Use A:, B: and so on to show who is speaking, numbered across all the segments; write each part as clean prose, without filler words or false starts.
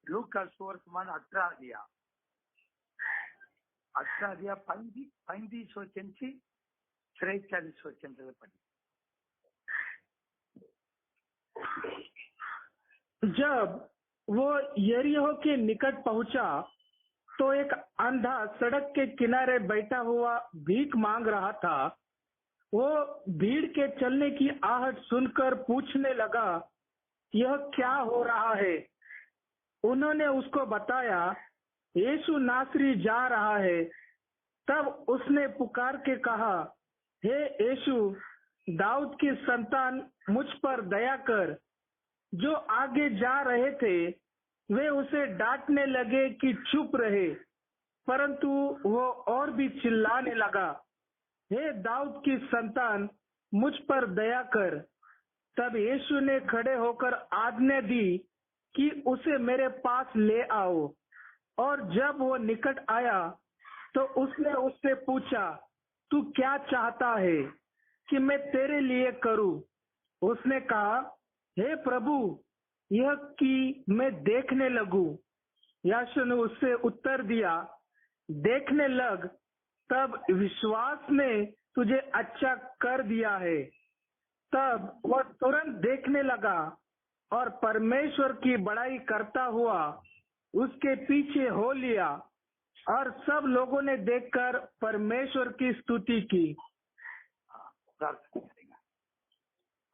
A: Lucas सुवर्तमान 18 35 वचन से 43 वचन तक पढ़ी।
B: जब वो यरीहो के निकट पहुंचा तो एक अंधा सड़क के किनारे बैठा हुआ भीख मांग रहा था। वो भीड़ के चलने की आहट सुनकर पूछने लगा, यह क्या हो रहा है? उन्होंने उसको बताया, यीशु नासरी जा रहा है। तब उसने पुकार के कहा, हे यीशु, दाऊद की संतान, मुझ पर दया कर। जो आगे जा रहे थे वे उसे डांटने लगे कि चुप रहे, परंतु वो और भी चिल्लाने लगा, हे दाऊद की संतान, मुझ पर दया कर। तब यीशु ने खड़े होकर आज्ञा दी कि उसे मेरे पास ले आओ। और जब वो निकट आया तो उसने उससे पूछा, तू क्या चाहता है कि मैं तेरे लिए करूं? उसने कहा, हे प्रभु, यह कि मैं देखने लगूं। यीशु ने उससे उत्तर दिया, देखने लग, तब विश्वास ने तुझे अच्छा कर दिया है। तब वह तुरंत देखने लगा और परमेश्वर की बड़ाई करता हुआ उसके पीछे हो लिया। और सब लोगों ने देखकर परमेश्वर की स्तुति की।
A: प्रार्थना करेगा।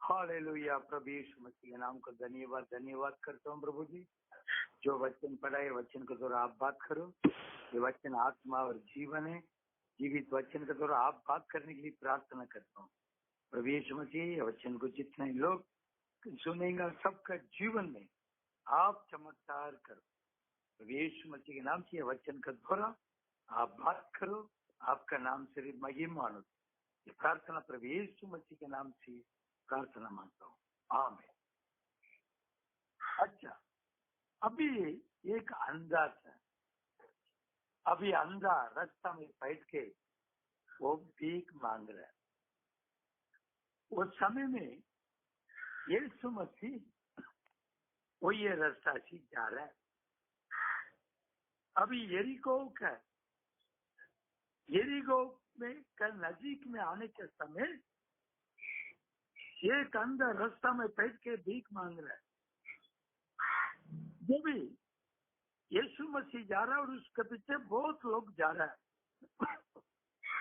A: हालेलुया। प्रभु यीशु मसीह के नाम को धन्यवाद करता हूँ प्रभु जी। जो वचन पढ़ा है वचन के द्वारा आप बात करो। ये वचन आत्मा और जीवन है। जीवित वचन के द्वारा आप बात करने के लिए प्रार्थना करता हूँ प्रभु यीशु मसीह। ये वचन को जितने लोग सुनेंगे सबका जीवन में आप चमत्कार करो प्रभु यीशु मसीह के नाम से। ये वचन का द्वारा आप बात करो, आपका नाम सिर्फ महिमा हो। ये प्रार्थना प्रभु यीशु मसीह के नाम से प्रार्थना मांगता हूँ, आमीन। अच्छा, अभी एक अंधा था। अभी अंधा रास्ता में बैठ के वो भीख मांग रहा है। उस समय में यीशु मसीह वो ये रास्ता से जा रहा है। अभी यरीको में का नजीक में आने के समय एक अंधा रास्ता में बैठ के भीख मांग रहा है। जब भी यीशु मसीह जा रहा है और उसके पीछे बहुत लोग जा रहा है।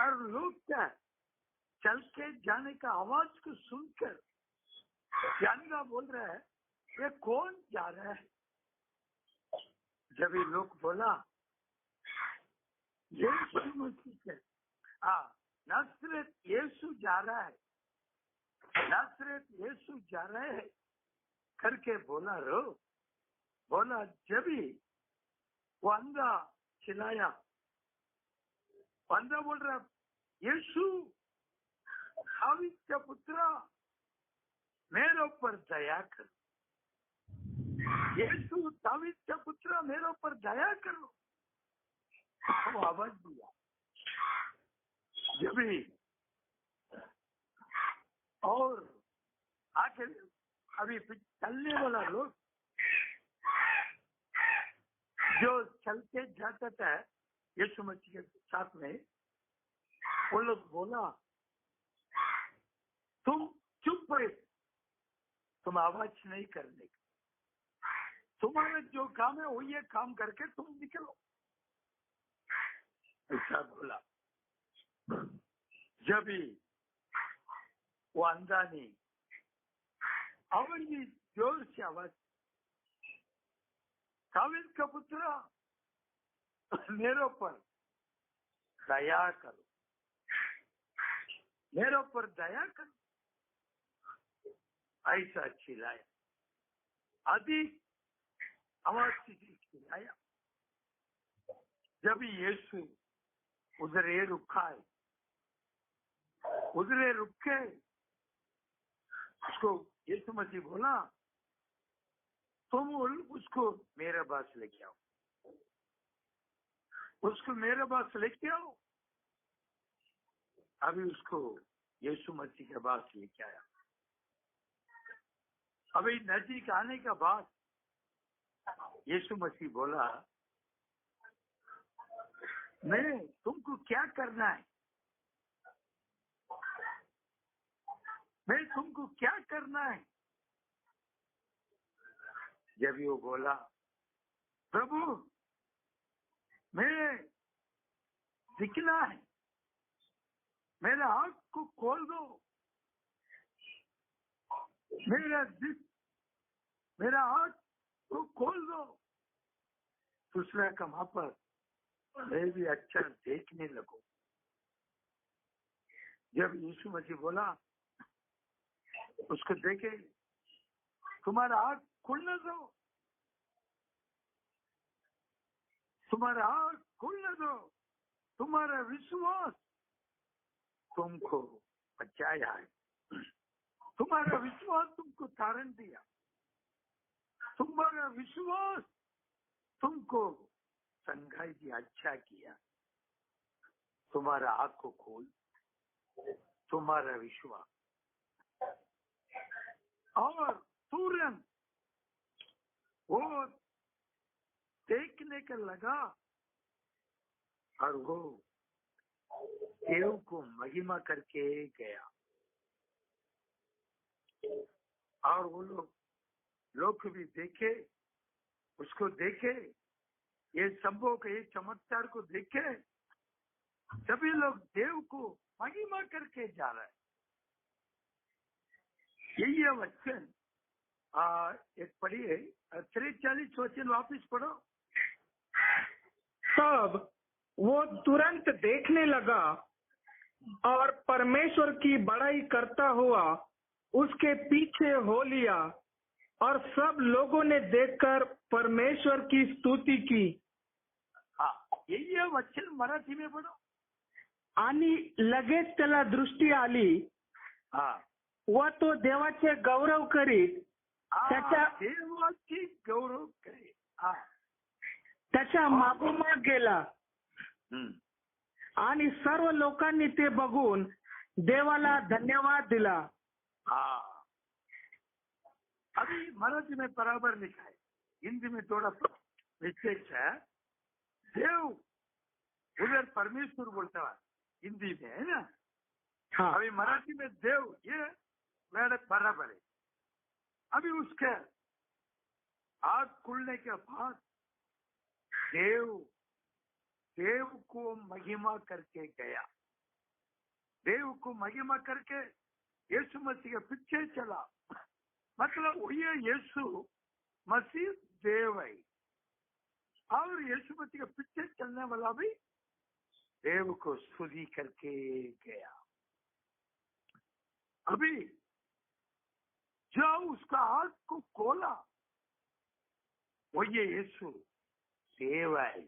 A: और लोग क्या चल के जाने का आवाज को सुनकर जानना बोल रहा है, ये कौन जा रहा है? जब ये लोग बोला यीशु मसीह के नासरत यीशु जा रहा है, नासरत यीशु जा रहे हैं करके बोला जब ही वो अंधा चिल्लाया। अंधा बोल रहा, यीशु दाऊद का पुत्र मेरे ऊपर दया करो। यीशु दाऊद का पुत्र मेरे ऊपर दया करो। वो आवाज दिया। जब भी और आखिर अभी चलने वाला लोग जो चल के जाता था यीशु मसीह के साथ में, वो लोग बोला, तुम चुप रहे, तुम आवाज नहीं करने का, तुम्हारा जो काम है वो ये काम करके तुम निकलो, ऐसा बोला। जब भी वो अंधा ने अवनी जोर से आवाज, दाऊद का पुत्र मेरे ऊपर दया करो, मेरे ऊपर दया करो, ऐसा चिल्लाया। अधिक आवाज से चिल्लाया। जब यीशु उधर रुके उसको यीशु मसीह बोला, तुम उसको मेरे पास लेके आओ, उसको मेरे पास लेके आओ। अभी उसको यीशु मसीह के पास लेके आया। अभी नजदीक आने के बाद यीशु मसीह बोला, मैं तुमको क्या करना है, मैं तुमको क्या करना है। जब वो बोला, प्रभु मैं दिखना है, मेरा आँख को खोल दो, मेरा आँख को खोल दो। दूसरा का वहां पर मैं भी अच्छा देखने लगूं। जब यीशु मसीह बोला, उसको देखे, तुम्हारा आँख खुलने दो, तुम्हारा आँख खुलने दो, तुम्हारा विश्वास तुमको बचाया है, तुम्हारा विश्वास तुमको तारण दिया, तुम्हारा विश्वास तुमको संघाई दिया, अच्छा किया। तुम्हारा आँख को खोल, तुम्हारा विश्वास। और तुरंत वो देखने का लगा और वो देव को महिमा करके गया। और वो लोग भी देखे, उसको देखे, ये संभव के ये चमत्कार को देखे, सभी लोग देव को महिमा करके जा रहे हैं। यही है वचन। एक पढ़िए 43 वचन वापिस पढ़ो।
B: तब वो तुरंत देखने लगा और परमेश्वर की बड़ाई करता हुआ उसके पीछे हो लिया, और सब लोगों ने देखकर परमेश्वर की स्तुति की।
A: हाँ, यही है वचन। मराठी में पढ़ो।
B: आणि लगेच त्याला दृष्टी आली,
A: हाँ,
B: व तो देवाचे गौरव करीत
A: देवाची गौरव करे। हाँ,
B: त्याच्या मागोमाग गेला, आणि सर्व लोकांनी ते बघून देवाला धन्यवाद दिला।
A: हाँ, अभी मराठी में बराबर लिखा है, हिंदी में थोड़ा मिस्टेक है। देव उधर परमेश्वर बोलता है हिंदी में, है ना।
B: हाँ।
A: अभी मराठी में देव, ये वर्ड बराबर है। अभी उसके आँख खुलने के बाद देव को महिमा करके गया। देव को महिमा करके यीशु मसीह के पीछे चला। मतलब ये यीशु मसीह देव है, और यीशु मसीह के पीछे चलने वाला भी देव को स्तुति करके गया। अभी जो उसका आँख को खोला, वो ये यीशु देव है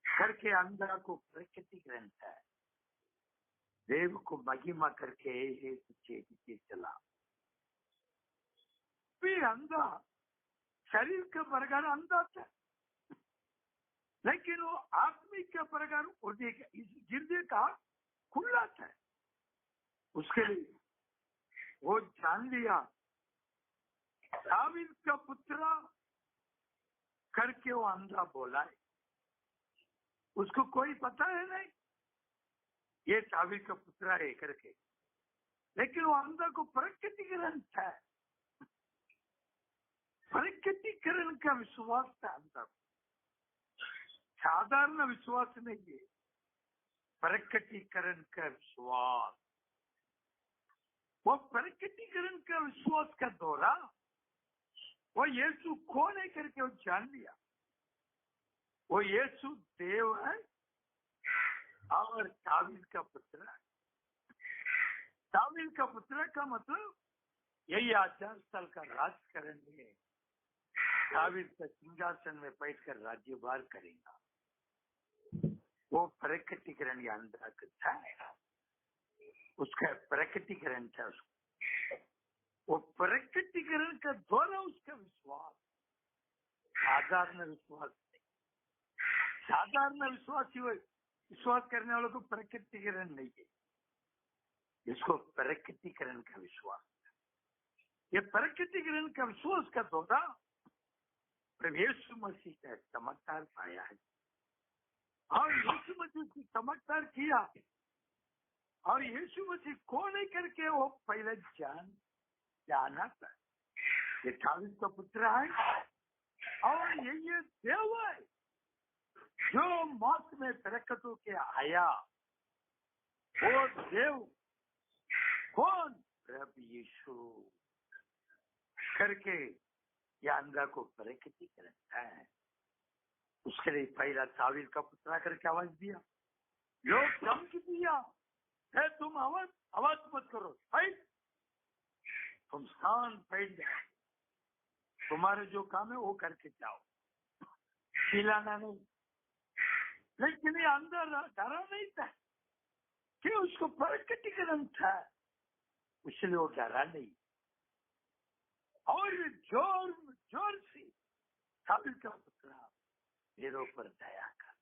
A: करके अंधा को प्रकटीकरण है। देव को महिमा करके पीछे पीछे चला। फिर अंधा शरीर के प्रकार अंधा था, लेकिन वो आत्मिक के प्रकार हृदय का खुला था। उसके लिए वो जान लिया, दावीद का पुत्र करके वो अंधा बोला है। उसको कोई पता है नहीं ये दावीद का पुत्र है करके, लेकिन वो अंधा को प्रकटीकरण था, प्रकटीकरण का विश्वास था अंधा को। साधारण विश्वास नहीं है, प्रकटीकरण का विश्वास। वो प्रकटीकरण का विश्वास का दौरा, वो यीशु कौन है करके वो जान लिया। वो यीशु देव है और दावीद का पुत्र है। दावीद का पुत्र का मतलब यही 1000 साल का राज करेंगे, दावीद का सिंहासन में बैठकर राज्यभार करेगा। वो प्रकटीकरण या अंधा था, उसका प्रकटीकरण था। वो प्रकटीकरण का द्वारा उसका विश्वास, साधारण विश्वास नहीं। साधारण विश्वास करने वालों को प्रकटीकरण नहीं है, इसको प्रकटीकरण का विश्वास। ये प्रकटीकरण का विश्वास का द्वारा प्रभु यीशु मसीह का चमत्कार पाया है और यीशु मसीह की चमत्कार किया और यीशु मसीह कौन है करके वो पहले जाना था। ये दाऊद का पुत्र है और ये देव है जो मौत में बरकतों के आया। वो देव कौन? प्रभु यीशु करके या अंधा को बरकती करता है। उसके लिए पहला दाऊद का पुत्र करके आवाज दिया, लोग धमकी दिया है तुम आवाज मत करो, भाई तुम शांत बैठ जाओ, तुम्हारे जो काम है वो करके जाओ, खिलाना नहीं। लेकिन ये अंदर डरा नहीं था कि उसको प्रकटीकरण था, इसलिए वो डरा नहीं और जोर से दाऊद का पुत्र मेरे ऊपर दया कर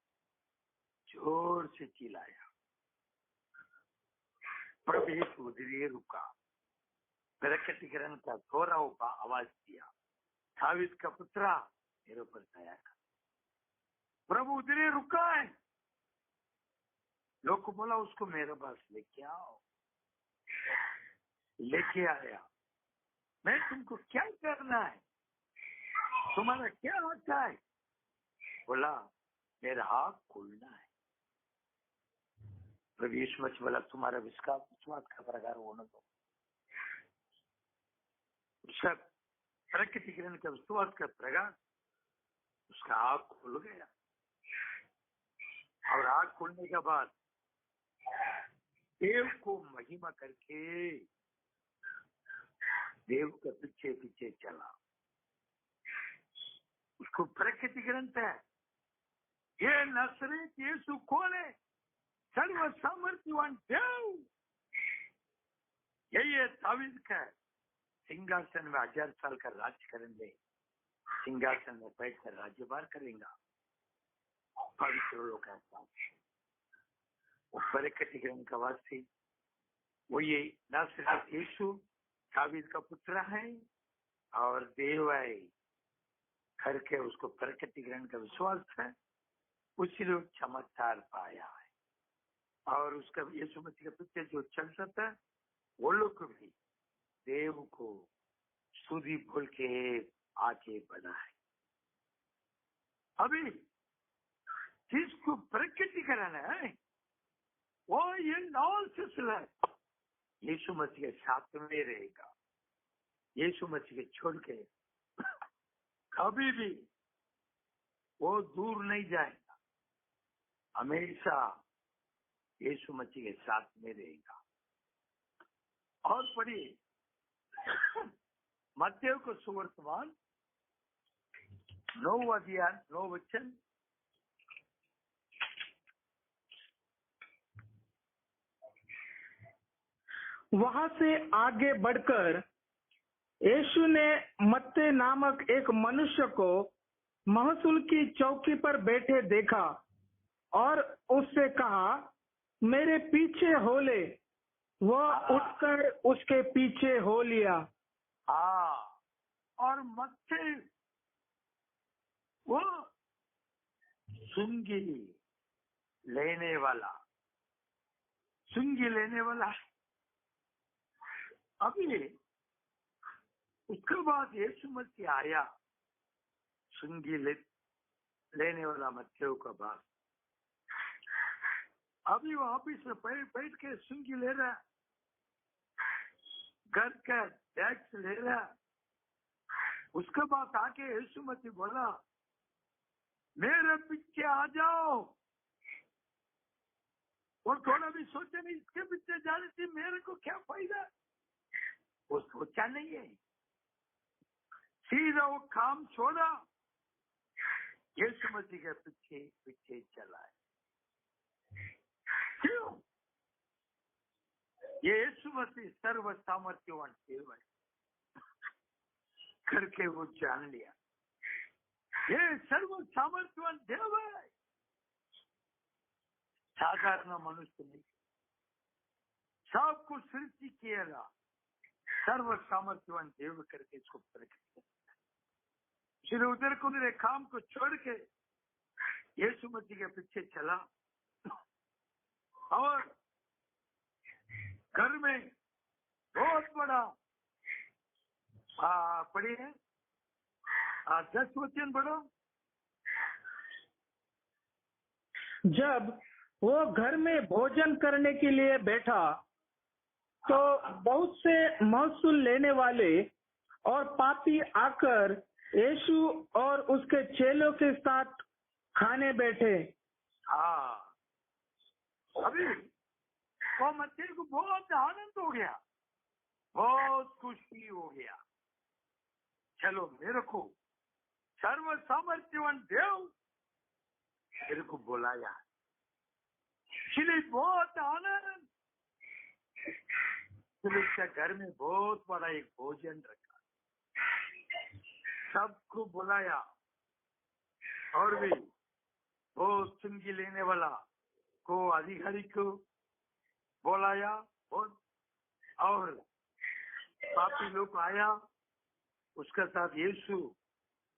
A: जोर से चिल्लाया। प्रभु यीशु उधर रुका, प्रकटीकरण का थोड़ा आवाज दिया, दाऊद का पुत्र मेरे ऊपर दया कर। प्रभु उधर रुका है, लोग को बोला उसको मेरे पास लेके आओ। लेके आया, मैं तुमको क्या करना है, तुम्हारा क्या होता है? बोला मेरा हाथ खोलना है। प्रभु यीशु मसीह बोला तुम्हारा विश्वास का प्रकार होने दो। उसका प्रकटीकरण का विश्वास का प्रकार उसका आँख खुल गया और आँख खुलने के बाद देव को महिमा करके देव के पीछे पीछे चला। उसको प्रकटीकरण था, ये नसरेत यीशु कौन है? सर्व सामर्थ्यवान देव। यही है दाऊद का सिंहासन में 1000 साल का राज्य करेंगे, सिंहासन में बैठकर राज्यभार करेगा। पवित्र लोग का प्रकटीकरण का वासी वो ये नसरेत यीशु दाऊद का पुत्र है और देव है करके उसको प्रकटीकरण का विश्वास है, उसने चमत्कार पाया है। और उसका यीशु मसीह के पीछे जो चल सकता है वो लोग भी देव को स्तुति बोल के आगे बढ़ा है। अभी जिसको प्रकटीकरण है वो ये नौ सिलसिला यीशु मसीह के साथ में रहेगा। यीशु मसीह के छोड़ के कभी भी वो दूर नहीं जाएगा, हमेशा यीशु मसीह के साथ में रहेगा। और पढ़िए मत्ती को सुवर्तमान 9 अध्याय 9 वचन।
B: वहां से आगे बढ़कर यीशु ने मत्ते नामक एक मनुष्य को महसूल की चौकी पर बैठे देखा और उससे कहा, मेरे पीछे हो ले। वह उठकर उसके पीछे हो लिया।
A: हाँ, और मत्ते वो सुंगी लेने वाला अभी उसके बाद यीशु मसीह आया, सुंगी लेने वाला मत्ते का बाद अभी वो ऑफिस में बैठ के सुंगी ले रहा, घर का टैक्स ले रहा। उसके बाद आके यीशु मसीह बोला, मेरे पीछे आ जाओ। और थोड़ा भी सोचा नहीं, इसके पीछे जाने से मेरे को क्या फायदा, वो सोचा नहीं है, सीधा वो काम छोड़ा, यीशु मसीह के पीछे पीछे चला है। क्यों? ये यीशु मसीह सर्व सामर्थ्यवान देव है करके वो जान लिया, ये सर्व सामर्थ्यवान देव है, साधारण मनुष्य नहीं। सब कुछ सृष्टि किएगा सर्व सामर्थ्यवान देव करके इसको प्रकट किया। फिर उधर को मेरे काम को छोड़ के यीशु मसीह के पीछे चला और घर में बहुत बड़ा पढ़िए 10 वचन पढ़ो।
B: जब वो घर में भोजन करने के लिए बैठा तो बहुत से महसूल लेने वाले और पापी आकर यीशु और उसके चेलों के साथ खाने बैठे।
A: हाँ, अभी वो मसीह को बहुत आनंद हो गया, बहुत खुशी हो गया। चलो मेरे को सर्व सामर्थ्यवान देव मेरे को बुलाया, इसलिए बहुत आनंद। इसके घर में बहुत बड़ा एक भोजन रखा, सबको बुलाया और भी बहुत चुंगी लेने वाला को अधिकारी को बुलाया और पापी लोग आया, उसके साथ यीशु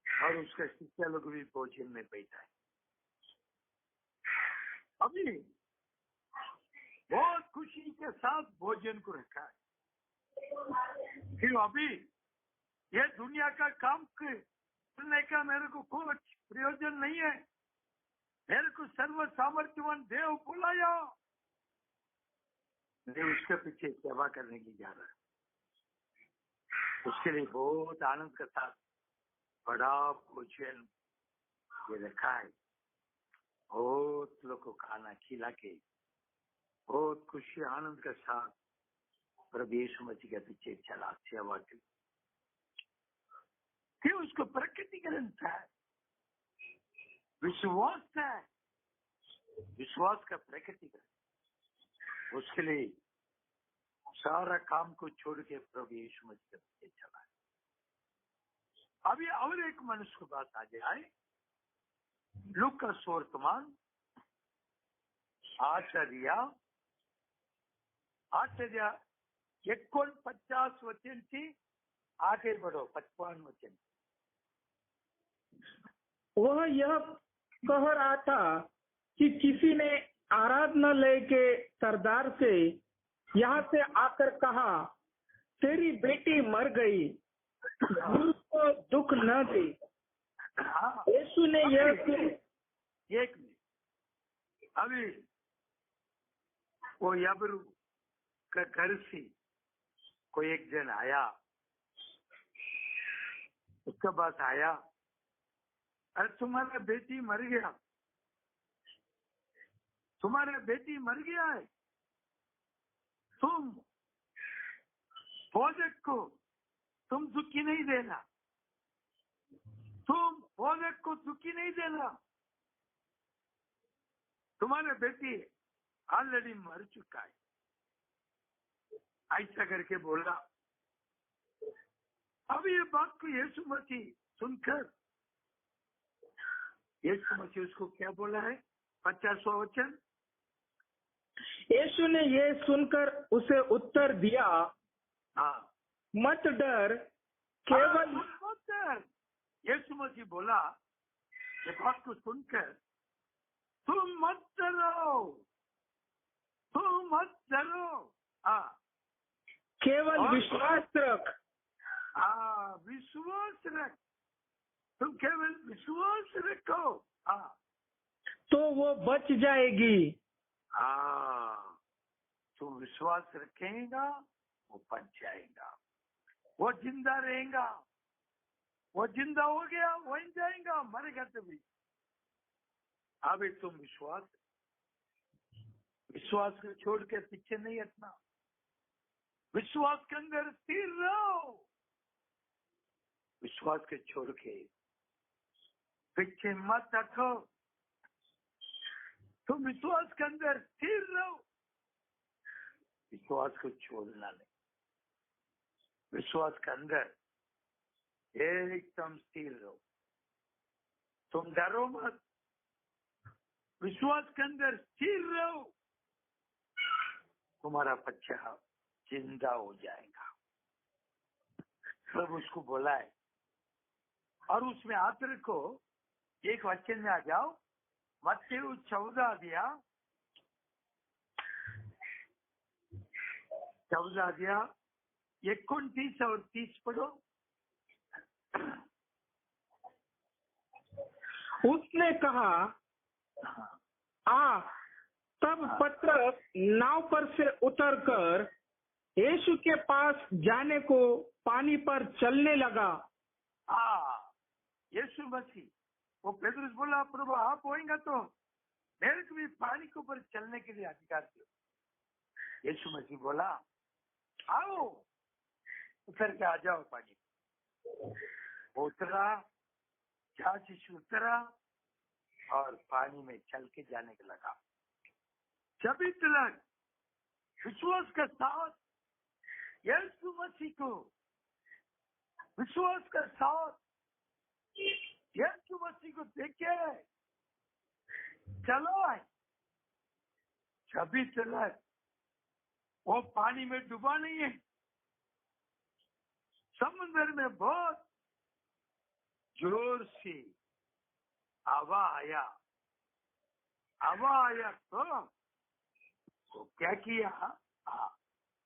A: और उसके शिष्य लोग भी भोजन में बैठा है। अभी बहुत खुशी के साथ भोजन को रखा है। फिर अभी ये दुनिया का काम करने का मेरे को कोई प्रयोजन नहीं है, मेरे को सर्व सामर्थ्यवान देव बुलाया, मैं उसके पीछे सेवा करने की जा रहा है। उसके लिए बहुत आनंद के साथ बड़ा भोजन ये रखा है, बहुत लोग को खाना खिला के बहुत खुशी आनंद के साथ प्रभु यीशु मसीह के पीछे चला सेवा के। फिर उसको प्रकटीकरण था, विश्वास था, विश्वास का प्रकटीकरण। उसके लिए सारा काम को छोड़ के प्रभु यीशु मसीह के पीछे चला। अभी और एक मनुष्य की बात आ जाए, लूका सुवर्तमान आचार्य 49 वचन थी, आगे बढ़ो 55 वचन।
B: वह यह कह रहा था कि किसी ने आराधनालय के सरदार से यहाँ से आकर कहा, तेरी बेटी मर गई, गुरु को दुख न दे। यीशु ने यह
A: एक मिनट, अभी वो यबरू का घर से कोई एक जन आया, उसके पास आया, अरे तुम्हारा बेटी मर गया, तुम्हारा बेटी मर गया है, तुम भोजक को तुम दुखी नहीं देना, तुम भोजक को दुखी नहीं देना, तुम्हारा बेटी ऑलरेडी मर चुका है, ऐसा करके बोला। अब ये बात को यीशु मसीह सुनकर, यीशु मसीह उसको क्या बोला है, 50वां वचन।
B: यीशु ने ये सुनकर उसे उत्तर दिया,
A: हाँ,
B: मत डर, केवल
A: मत डर। यीशु मसीह बोला, ये बात को सुनकर तुम मत डरो, तुम मत डरो। हाँ,
B: केवल विश्वास रख।
A: हाँ, विश्वास रख, तुम केवल विश्वास रखो। हाँ,
B: तो वो बच जाएगी।
A: हाँ, तुम विश्वास रखेगा, वो बच जाएगा, वो जिंदा रहेगा, वो जिंदा हो गया वहीं जाएगा, मरेगा तभी। अभी तुम विश्वास को छोड़ के पीछे नहीं हटना, विश्वास के अंदर स्थिर रहो, विश्वास के छोड़ के पीछे मत हटो, तुम विश्वास के अंदर स्थिर रहो, विश्वास को छोड़ना नहीं, विश्वास के अंदर एकदम स्थिर रहो, तुम डरो मत, विश्वास के अंदर स्थिर रहो, तुम्हारा बच्चा जिंदा हो जाएगा। सब उसको बोला है, और उसमें हाथ रखो, एक वचन में आ जाओ, मत्ती 14 29 और 30 पढ़ो।
B: उसने कहा, आ। तब पतरस नाव पर से उतरकर यीशु के पास जाने को पानी पर चलने लगा।
A: यीशु मसीह, वो पेतरुस बोला, प्रभु आप होएंगे तो मेरे को भी पानी के ऊपर चलने के लिए अधिकार दो। यीशु मसीह बोला, आओ, उतर के आ जाओ पानी। वो उतरा, जहाज से उतरा और पानी में चल के जाने के लगा। जब तक विश्वास के साथ यीशु मसीह को, विश्वास के साथ यीशु मसीह को देखे चलो है, जब तक वो पानी में डूबा नहीं है। समुद्र में बहुत जोर से हवा आया तो क्या किया?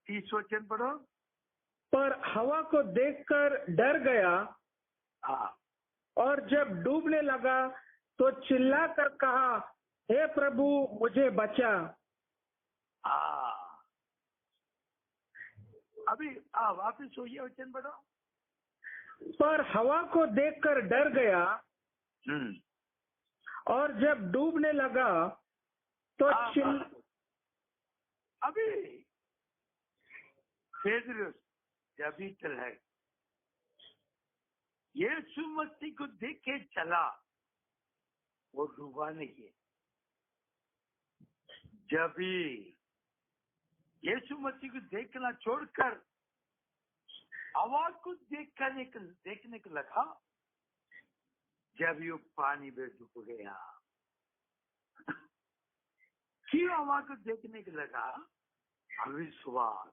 A: 30 वचन पढ़ो।
B: पर हवा को देखकर डर गया, और जब डूबने लगा तो चिल्लाकर कहा, हे प्रभु मुझे बचा।
A: अभी वापिस होइए, वचन पढ़ो।
B: पर हवा को देखकर डर गया, और जब डूबने लगा तो
A: अभी पेतरुस जब है यीशु मसीह को देखे चला, वो डूबा नहीं है। जब यीशु मसीह को देखना छोड़कर हवा को देखने को लगा, जब ये पानी में डूब गया। क्यों हवा को देखने को लगा? अविश्वास।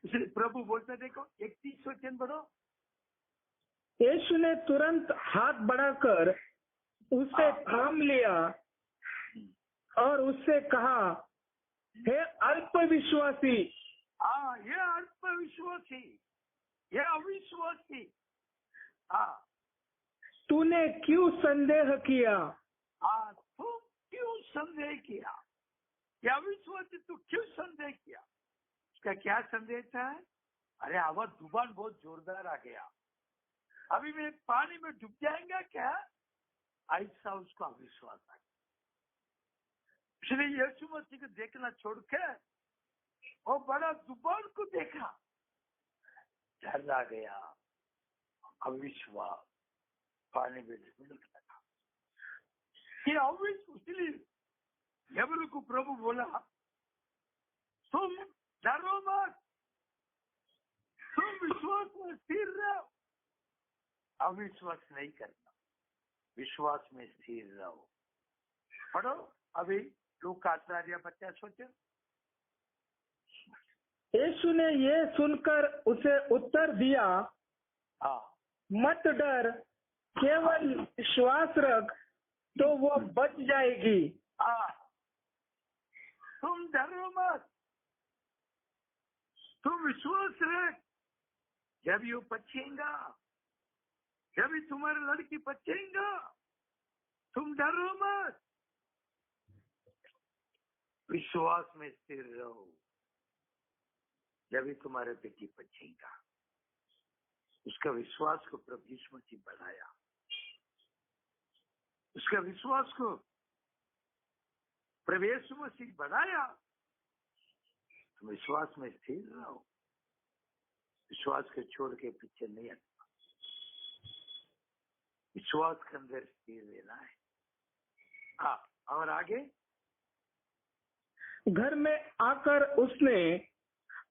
A: इसलिए प्रभु बोलते, देखो 31 वचन पढ़ो।
B: यीशु ने तुरंत हाथ बढ़ाकर उसे थाम लिया और उससे कहा, हे अल्पविश्वासी।
A: ये अल्पविश्वासी, ये अविश्वासी,
B: तूने क्यों संदेह किया?
A: तू क्यों संदेह किया? या अविश्वासी, तू क्यों संदेह किया? उसका क्या संदेह था? अरे हवा तूफान बहुत जोरदार आ गया, अभी मैं पानी में डूब जाएगा क्या? ऐसा उसका अविश्वास आ गया। इसलिए यीशु मसीह को देखना छोड़ के वो बड़ा तूफान को देखा, डर आ गया, अविश्वास, पानी में डूबने लगा। ये अविश्वास, इसलिए यबरू को प्रभु बोला, तुम डरो मत, तुम विश्वास में स्थिर रहो। अविश्वास नहीं करना, विश्वास में स्थिर रहो। पढ़ो अभी लूका 50 वचन।
B: यीशु ने ये सुनकर उसे उत्तर दिया, मत डर, केवल विश्वास रख तो वो बच जाएगी।
A: तुम डरो मत, तुम विश्वास रख, जब ये बचेगा, जब तुम्हारी लड़की बचेगा, तुम डरो मत, विश्वास में स्थिर रहो, जब भी तुम्हारे बेटी बचेगा। उसका विश्वास को प्रभु यीशु मसीह बढ़ाया, उसका विश्वास को प्रभु यीशु मसीह बढ़ाया। तुम विश्वास में स्थिर रहो, विश्वास को छोड़ के पीछे नहीं हटना, विश्वास के अंदर स्थिर रहना है। और आगे
B: घर में आकर उसने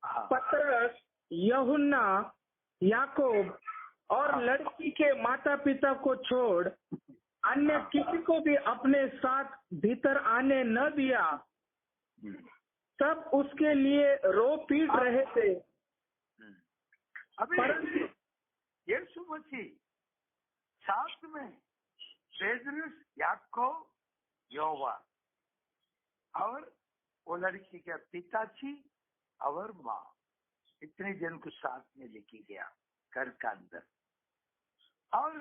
B: पतरस, यूहन्ना, याकूब और लड़की के माता पिता को छोड़ अन्य किसी को भी अपने साथ भीतर आने न दिया। सब उसके लिए रो पीट रहे थे।
A: अभी यीशु मसीह साथ में पेतरुस, याकूब, योहान और वो लड़की के पिताजी और माँ, इतने जन को साथ में लेके गया घर का अंदर। और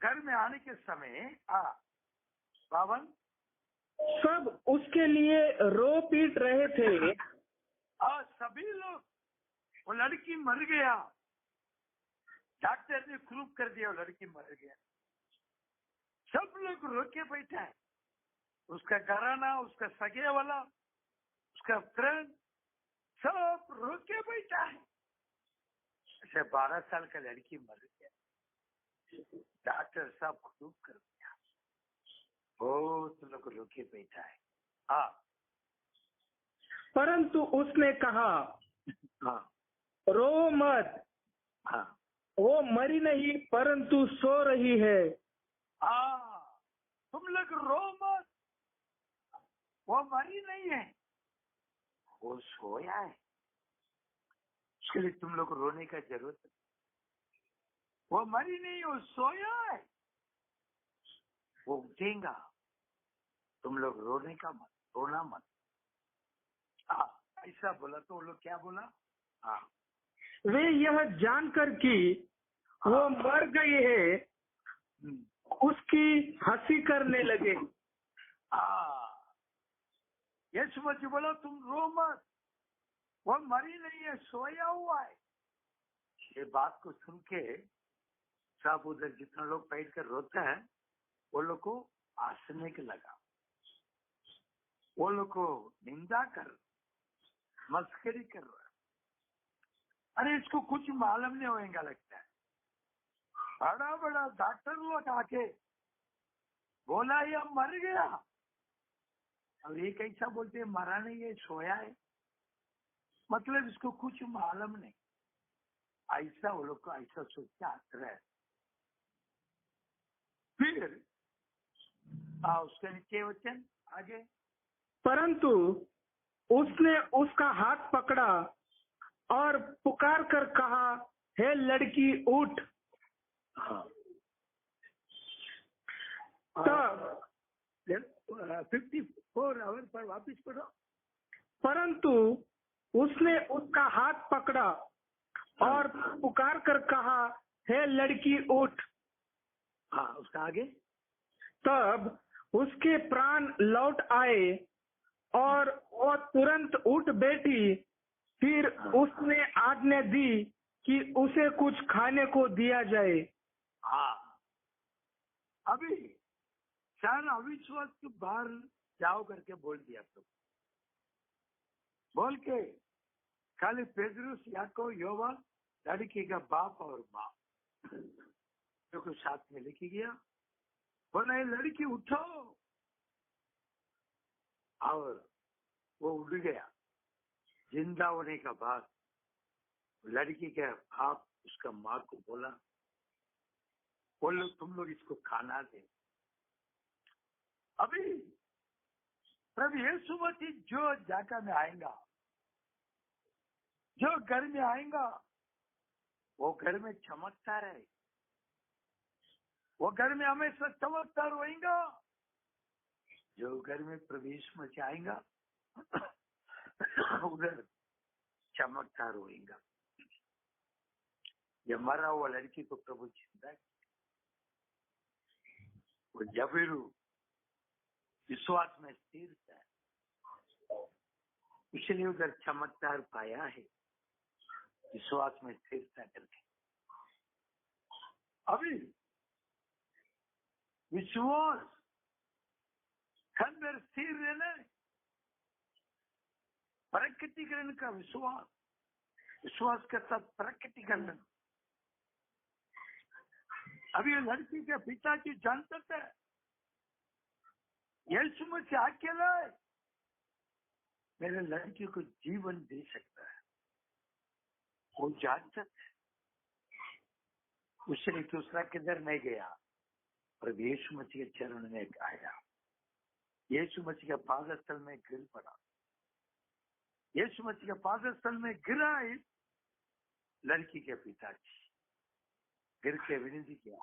A: घर में आने के समय बावन
B: सब उसके लिए रो पीट रहे थे
A: और सभी लोग, वो लड़की मर गया, डॉक्टर ने प्रूव कर दिया वो लड़की मर गया। सब लोग रोके बैठा है, उसका घराना, उसका सगे वाला, उसका फ्रेंड, सब रोके बैठा है। ऐसे 12 साल का लड़की मर गया, डॉक्टर साहब प्रूव कर दिया, बहुत लोग रोके बैठा है। हाँ,
B: परंतु उसने कहा,
A: हाँ,
B: रो मत,
A: हाँ,
B: वो मरी नहीं परंतु सो रही है।
A: तुम लोग रो मत, वो मरी नहीं है, वो सोया है। उसके लिए तुम लोग रोने का जरूरत है। वो मरी नहीं, वो सोया है, वो उठेगा। तुम लोग रोने का मत, रोना मत। ऐसा बोला तो वो लोग क्या बोला?
B: वे यह जानकर कि वो मर गई है, उसकी हंसी करने लगे।
A: यीशु मसीह बोला तुम रो मत, वो मरी नहीं है, सोया हुआ है। ये बात को सुन के सब उधर जितना लोग बैठ कर रोते हैं, वो लोग को हंसने के लगा, वो लोग को निंदा कर, मस्करी कर रहा है। अरे इसको कुछ मालूम नहीं होगा लगता है। बड़ा बड़ा डॉक्टर लोग आके बोला ये मर गया, और ये कैसा बोलते हैं मरा नहीं है, सोया है, मतलब इसको कुछ मालूम नहीं। ऐसा वो लोग को ऐसा सोचता आता है। फिर उसके नीचे वचन आगे,
B: परंतु उसने उसका हाथ पकड़ा और पुकार कर कहा, हे लड़की उठ। तब
A: 54 आवर पर वापिस पढ़ो।
B: परंतु उसने उसका हाथ पकड़ा और पुकार कर कहा, हे लड़की उठ।
A: उसका आगे,
B: तब उसके प्राण लौट आए और वो तुरंत उठ बैठी। फिर उसने आज्ञा दी कि उसे कुछ खाने को दिया जाए।
A: अभी सारा अविश्वास के बाहर जाओ करके बोल दिया। तो बोल के खाली पेतरुस, याकूब, योहान, लड़की का बाप और माँ को साथ में लेके गया। बोला ये लड़की उठो, और वो उठ गया। जिंदा होने का बाद लड़की के बाप उसका माँ को बोला, बोलो तुम लोग इसको खाना दे। अभी प्रभु यीशु मसीह जो जगह में आएगा, जो घर में आएगा, वो घर में चमत्कार है, वो घर में हमेशा चमत्कार होएगा। जो घर में प्रभु यीशु मसीह आएगा उधर चमत्कार होएगा। ये मरा हुआ लड़की को प्रभु जिंदा, वो जबीरू विश्वास में स्थिर है, इसलिए उधर चमत्कार पाया है, विश्वास में स्थिरता करके। अभी विश्वास अंदर स्थिर रहना, प्रकटीकरण का विश्वास, विश्वास के साथ प्रकटीकरण। अभी लड़की के पिताजी जानते थे यीशु मसीह अकेला मेरे लड़की को जीवन दे सकता है, वो जानते थे। उसने दूसरा किधर नहीं गया, पर यीशु मसीह के चरण में आया, यीशु मसीह के पादस्थल में गिर पड़ा। यीशु मसीह के पादस्थल में गिरा, लड़की के पिताजी गिर के विनती किया,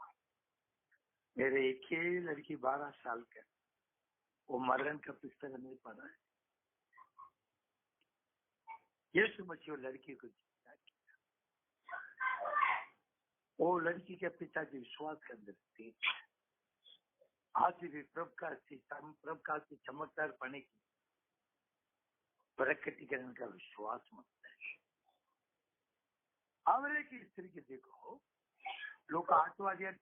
A: मेरे एक ही लड़की 12 साल का, वो मरण का पुस्तक नहीं पढ़ा है। यीशु मसीह लड़की को जिंदा किया। वो लड़की के पिताजी विश्वास के अंदर थे। आज भी प्रभु का चमत्कार पाने की प्रकटीकरण का विश्वास मत है। आवरे की स्त्री के देखो, लोग 8वां अध्याय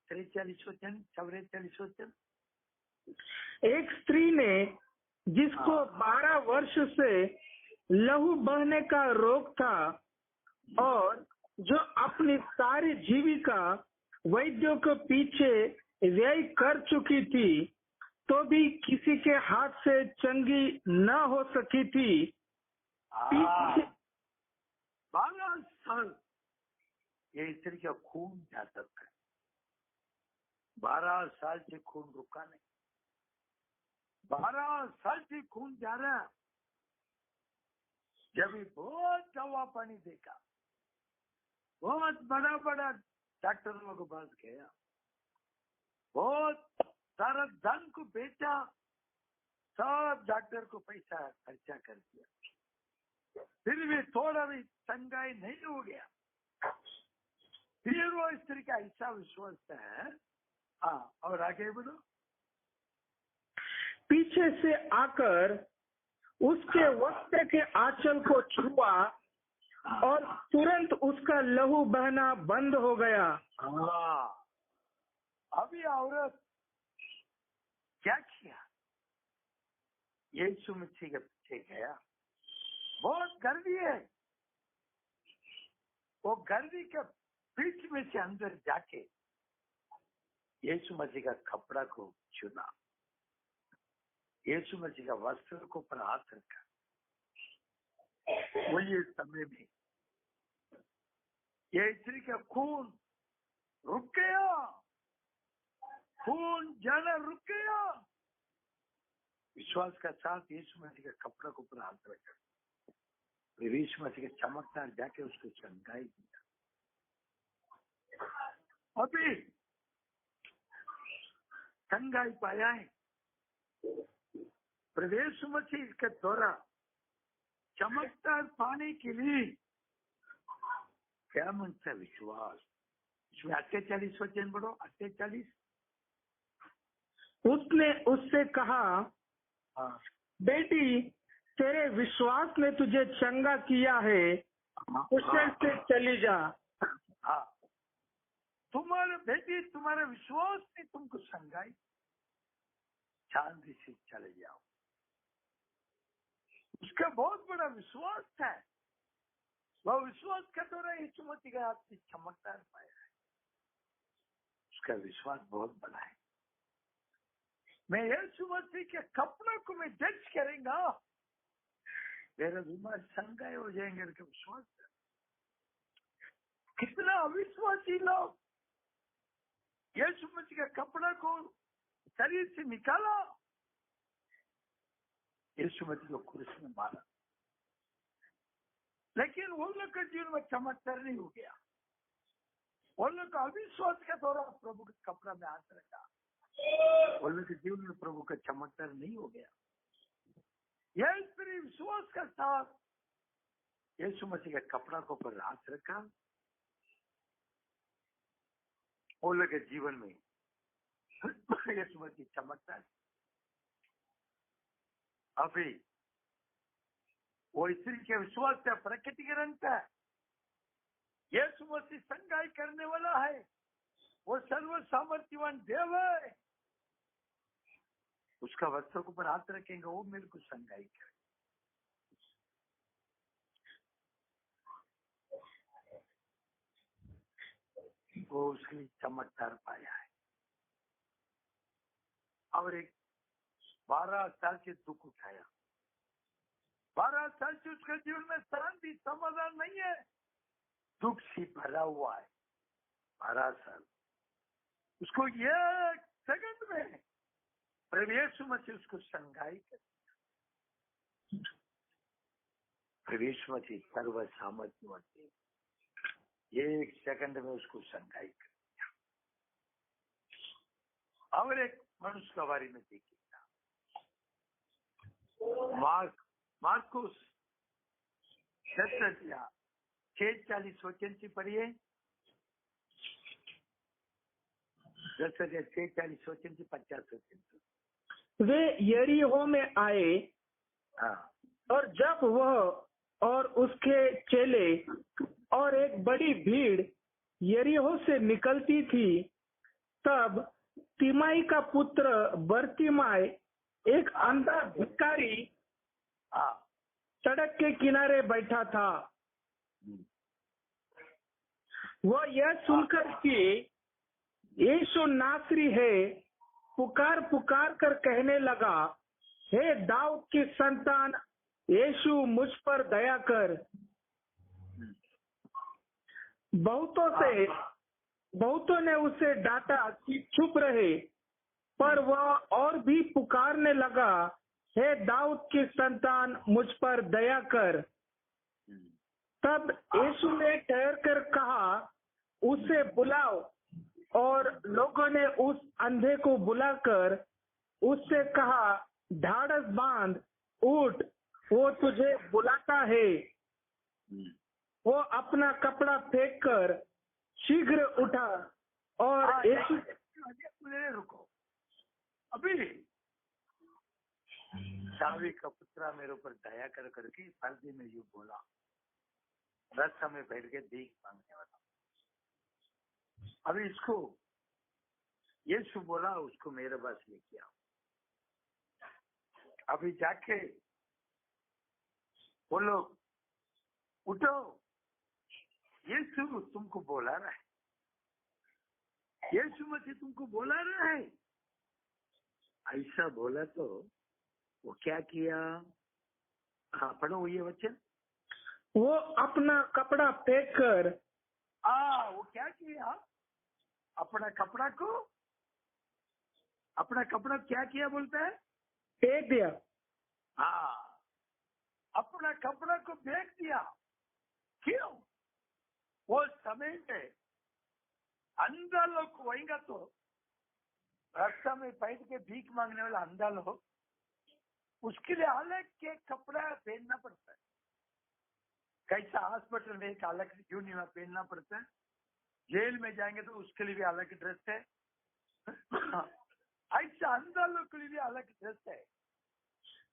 A: 43 वचन 44 वचन।
B: एक स्त्री ने जिसको 12 वर्ष से लहू बहने का रोग था और जो अपनी सारी जीविका वैद्यों के पीछे व्यय कर चुकी थी, तो भी किसी के हाथ से चंगी न हो सकी थी।
A: 12 साल ये स्त्री का खून जाता था। 12 साल से खून रुका नहीं। 12 साल से खून जा रहा। जब भी बहुत दवा पानी देखा, बहुत बड़ा बड़ा डॉक्टरों के पास गया, बहुत सारा धन को बेचा, सब डॉक्टर को पैसा खर्चा कर दिया, फिर भी थोड़ा भी चंगाई नहीं हो गया। फिर वो स्त्री का ऐसा विश्वास है। हाँ, और आगे बढ़ो।
B: पीछे से आकर उसके वस्त्र के आंचल को छुआ और तुरंत उसका लहू बहना बंद हो गया।
A: हाँ, अभी औरत क्या किया? यीशु मसीह के पीछे गया। बहुत गर्मी है, वो गर्मी के बीच में से अंदर जाके यीशु मसीह का कपड़ा को चुना, यीशु मसीह का वस्त्र को पर हाथ रखा। वही समय में ये स्त्री का खून रुक गया, खून जाना रुक गया। विश्वास का साथ यीशु मसीह का कपड़ा को पर हाथ रखा, यीशु मसीह का चमत्कार जाके उसको चंगाई दिया। अभी चंगाई पाया है। प्रवेश मसीह के द्वारा चमत्कार पाने के लिए क्या मनसा विश्वास। इसमें 48 वचन बढ़ो, 48।
B: उसने उससे कहा,
A: हाँ,
B: बेटी, तेरे विश्वास ने तुझे चंगा किया है, उससे से चली जा।
A: हाँ, तुम्हारे बेटी, तुम्हारे विश्वास ने तुमको चंगाई, शांति से चले जाओ। उसका बहुत बड़ा विश्वास है। वह विश्वास के द्वारा यीशु मसीह का आपसे चमत्कार पाया है। उसका विश्वास बहुत बड़ा है। मैं यीशु मसीह के कपड़ों को मैं जज करेंगा, मेरे बीमार चंगाई हो जाएंगे। उनका विश्वास है। कितना अविश्वासी लोग यीशु मसीह का कपड़ा को शरीर से निकाला, यीशु मसीह को क्रूस में मारा, लेकिन वो लोग के जीवन में चमत्कार नहीं हो गया। वो लोग का अविश्वास के द्वारा प्रभु के कपड़ा में हाथ रखा, वो लोग के जीवन में प्रभु का चमत्कार नहीं हो गया। यह स्त्री विश्वास के साथ यीशु मसीह के कपड़ा को पर हाथ रखा, वो लोग के जीवन में यीशु मसीह चमत्कार। अभी वो स्त्री के विश्वास का प्रकटीकरण था। यीशु मसीह चंगाई करने वाला है, वो सर्व सामर्थ्यवान देव है। उसका वस्त्र को पर हाथ रखेंगे, वो मेरे को चंगाई करे। वो उसके लिए चमत्कार पाया है। और एक 12 साल से दुख उठाया। 12 साल से उसके जीवन में शांति समाधान नहीं है, दुख से भरा हुआ है। 12 साल उसको एक सेकंड में प्रभु यीशु मसीह उसको चंगाई कर। प्रभु यीशु मसीह सर्व सामर्थ्यवान है। एक सेकंड में उसको संगाई कर दिया। और एक मनुष्य का बारे में देखिएगा, मार्कुस 6:40 वचन पढ़िए। 6:40 वचन 50 वचन।
B: वे यरीहो में आए,
A: हाँ,
B: और जब वह और उसके चेले और एक बड़ी भीड़ यरीहो से निकलती थी, तब तिमाई का पुत्र बर्तिमाई, एक अंधा भिखारी,
A: हाँ,
B: सड़क के किनारे बैठा था। वह यह सुनकर कि यीशु नासरी है, पुकार पुकार कर कहने लगा, हे दाऊद की संतान, यीशु मुझ पर दया कर। बहुतों ने उसे डांटा कि चुप रहे, पर वह और भी पुकारने लगा, हे दाऊद की संतान, मुझ पर दया कर। तब यीशु ने ठहर कर कहा, उसे बुलाओ। और लोगों ने उस अंधे को बुलाकर उससे कहा, ढाढ़स बांध, उठ, वो तुझे बुलाता है। वो अपना कपड़ा फेंक कर शीघ्र उठा और यीशु।
A: रुको, अभी दावी का पुत्रा मेरे ऊपर दया कर करके पर्दे में यूं बोला, रास्ता में बैठ के भीख मांगने वाला। अभी इसको यीशु बोला, उसको मेरे पास लेके आओ। अभी जाके बोलो, उठो, यीशु तुमको बोला रहा है, यीशु मसीह तुमको बोला रहा है। ऐसा बोला तो वो क्या किया? हाँ, पढ़ो ये वचन।
B: वो अपना कपड़ा फेंक कर,
A: वो क्या किया? अपना कपड़ा क्या किया बोलता है?
B: फेंक दिया।
A: हाँ, अपना कपड़ा को फेंक दिया। क्यों? वो समय में अंधा लोग होएगा तो रास्ता में बैठ के भीख मांगने वाला अंधा लोग, उसके लिए अलग के कपड़ा पहनना पड़ता है। कैसा हॉस्पिटल में एक अलग यूनिफॉर्म पहनना पड़ता है, जेल में जाएंगे तो उसके लिए भी अलग ड्रेस है। ऐसा अंधा लोग के लिए भी अलग ड्रेस है।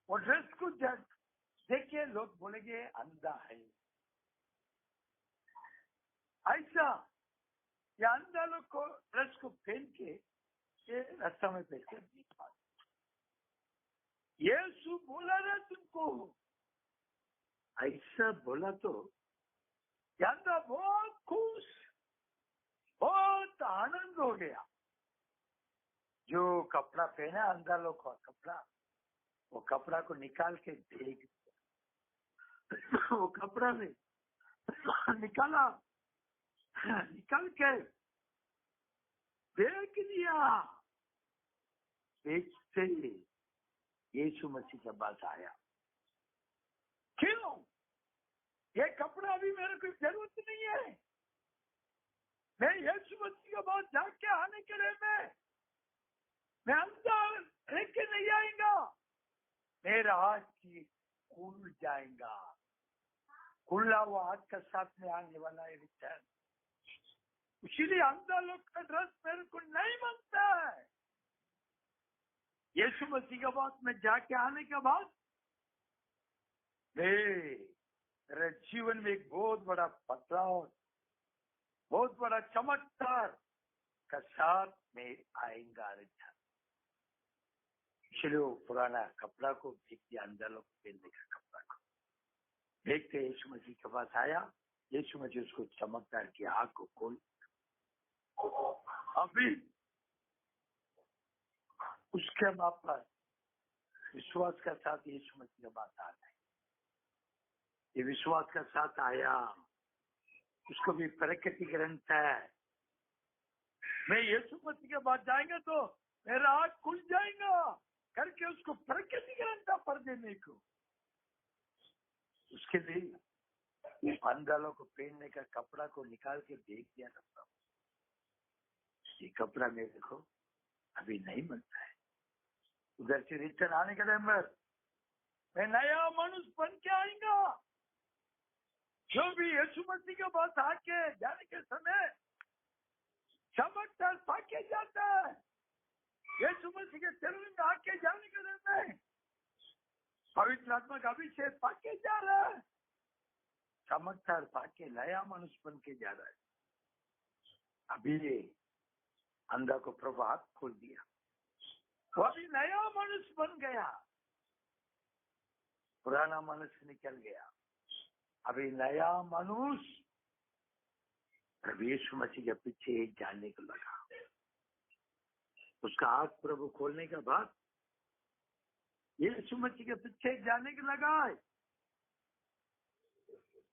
A: वो ड्रेस को देखिए लोग बोलेंगे अंधा है। ऐसा ये अंधा लोग को ड्रेस को पहन के रास्ता में बैठ कर यीशु बोला ना तुमको, ऐसा बोला तो अंधा बहुत खुश, बहुत आनंद हो गया। जो कपड़ा पहना अंधा लोग का कपड़ा, वो कपड़ा को निकाल के फेंक दिया। वो कपड़ा में निकाल के फेंक दिया। फेंकते यीशु मसीह के पास आया। क्यों? ये कपड़ा अभी मेरे को जरूरत नहीं है। मैं यीशु मसीह के पास जाके आने के लिए मैं अंदर लेके नहीं आएगा, मेरा हाथ की खुल जाएगा। खुला हुआ हाथ के साथ में आने वाला है रिटर्न। इसीलिए अंधा लोग का ड्रेस मेरे को नहीं मांगता है। यीशु मसीह के पास में जाके आने के बाद मेरे जीवन में एक बहुत बड़ा बदलाव, बहुत बड़ा चमत्कार का साथ में आएगा रिटर्न। इसलिए वो पुराना कपड़ा को फेंक दिया, अंधा लोग पहनने का कपड़ा को देखते यीशु मसीह के पास आया। यीशु मसीह उसको चमत्कार की आंख को खोल। अभी उसके बाप पर विश्वास के साथ यीशु मसीह के पास आ गए। ये विश्वास के साथ आया, उसको भी प्रकृति ग्रंथ है। मैं यीशु मसीह के पास जाएंगे तो मेरा आँख खुल जाएगा करके उसको प्रकृति ग्रंथ पर देने को, उसके लिए अंधा लोग को पहनने का कपड़ा को निकाल के देख दिया था प्रभु, ये कपड़ा मेरे को अभी नहीं मिलता है। उधर से रिटर्न आने के टाइम पर मैं नया मनुष्य बन के आएगा। जो भी यीशु मसीह के पास आके जाने के समय चमत्कार पाके जाता है, यीशु मसीह के चरण में आके जाने के समय पवित्र आत्मा का अभिषेक पाके जा रहा है, चमत्कार पाके नया मनुष्य बन के जा रहा है। अभी ये अंधा को प्रभु हाथ खोल दिया, वो अभी नया मनुष्य बन गया, पुराना मनुष्य निकल गया, अभी नया मनुष्य प्रभु यीशु मसीह के पीछे जाने को लगा। उसका हाथ प्रभु खोलने के बाद यीशु मसीह के पीछे जाने को लगा है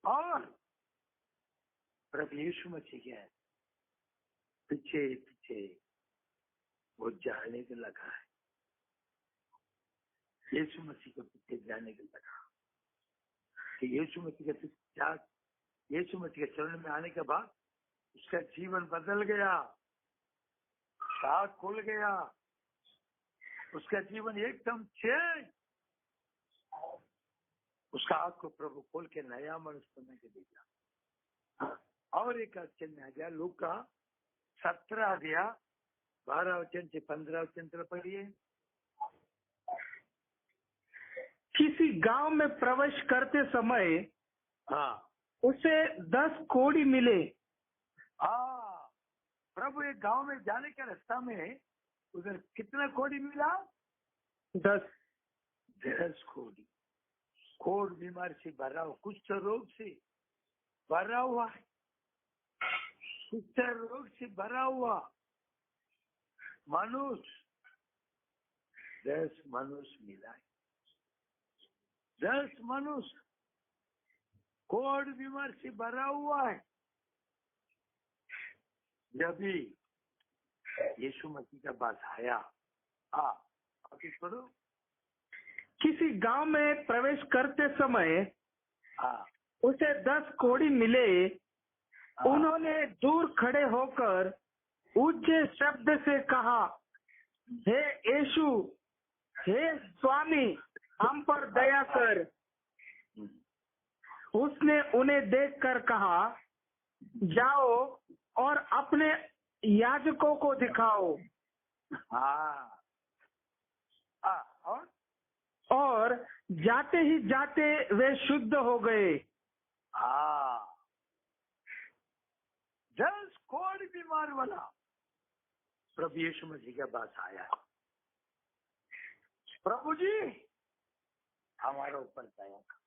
A: और प्रभु यीशु मसीह के पीछे पीछे वो जाने को लगा है। यीशु मसीह के पीछे जाने को लगा कि यीशु मसीह के पीछे, यीशु मसीह के चरण में आने के बाद उसका जीवन बदल गया, आँख खुल गया, उसका जीवन एकदम चेंज। उसका आँख को प्रभु खोल के नया मनुष्य बना के दिया। और एक वचन में आ गया लूका 17 अध्याय 12 वचन से 15 वचन तक पढ़िए।
B: किसी गांव में प्रवेश करते समय
A: हाँ
B: उसे 10 कोढ़ी मिले।
A: प्रभु एक गांव में जाने के रास्ता में उधर कितना कोढ़ी मिला? 10 कोढ़ी। कोढ़ बीमार से भरा हुआ, कुष्ठ रोग से भरा हुआ है, कुष्ठ रोग से भरा हुआ मनुष्य, 10 मनुष्य मिला है। 10 मनुष्य कोढ़ बीमार से भरा हुआ है। जब भी यीशु मसीह का पास आया, आगे पढ़ो।
B: किसी गांव में प्रवेश करते समय उसे 10 कोढ़ी मिले। उन्होंने दूर खड़े होकर ऊंचे शब्द से कहा, हे यीशु, हे स्वामी, हम पर दया कर। उसने उन्हें देखकर कहा, जाओ और अपने याजकों को दिखाओ। और जाते ही जाते वे शुद्ध हो गए।
A: 10 कोढ़ बीमार वाला प्रभु यीशु मसीह के पास आया। प्रभु जी हमारे ऊपर दया करो,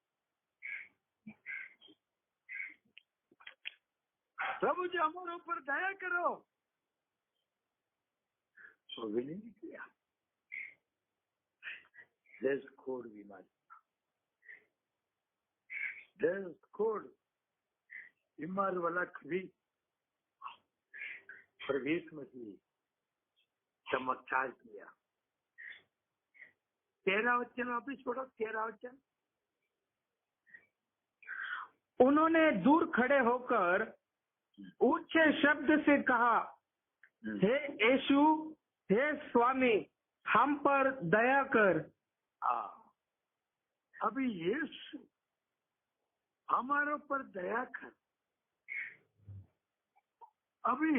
A: प्रभु जी हमारे ऊपर दया करो। तो भी नहीं किया। 10 कोढ़ बीमार, 10 कोढ़ बीमार वाला कभी प्रभु यीशु मसीह चमत्कार किया। 13 वचन वापिस पढ़ो, 13 वचन।
B: उन्होंने दूर खड़े होकर ऊंचे शब्द से कहा, हे यीशु, हे स्वामी, हम पर दया कर।
A: अभी यीशु हमारे ऊपर दया कर। अभी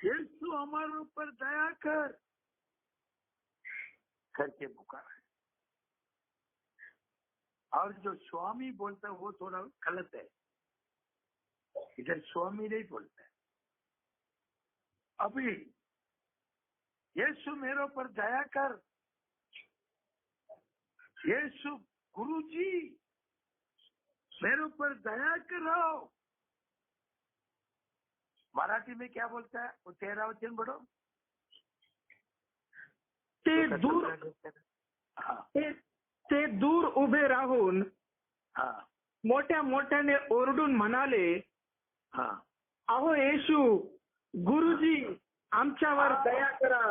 A: यीशु हमारे ऊपर दया कर करके पुकार है। और जो स्वामी बोलता है वो थोड़ा गलत है, इधर स्वामी नहीं बोलता है। अभी यीशु मेरे ऊपर दया कर, यीशु गुरुजी मेरे ऊपर दया करो। मराठी में क्या बोलता है वो? 13 वचन पढ़ो।
B: ते दूर उभे राहून मोठ्या मोठ्याने ओरडून म्हणाले, अहो येशू, गुरुजी आमच्यावर दया करा।